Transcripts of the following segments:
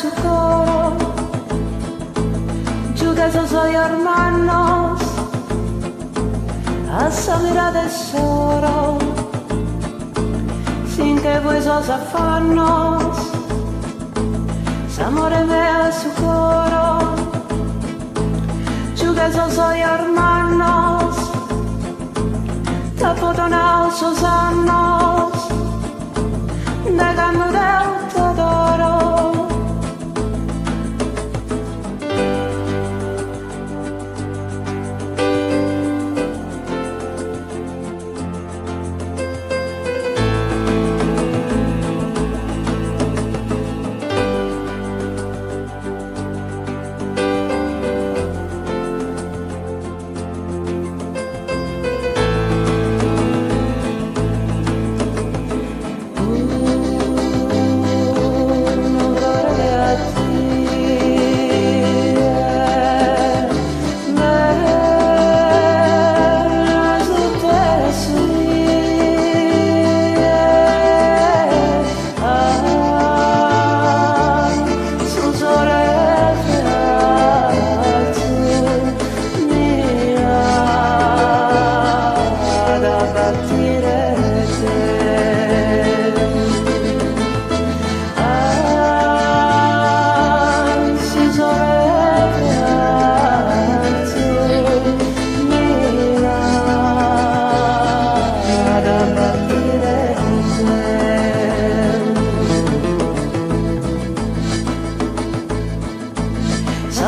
su coro, yo que soy hermanos, a salire tesoro, sin que vuesos afanos, s'amore meo su coro, yo que soy hermanos, te potonao sus años, negando del Teodoro.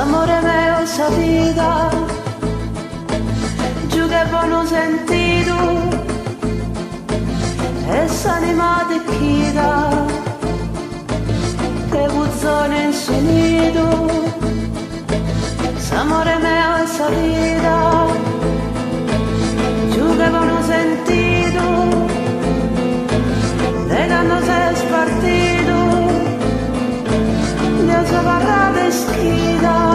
Amore meo, esa vida, yo que vos no sentido, esa anima de quida, que buzzone en su nido. Amore meo, esa vida, yo que vos no sentido, dejándose partido de esa barra de esquina.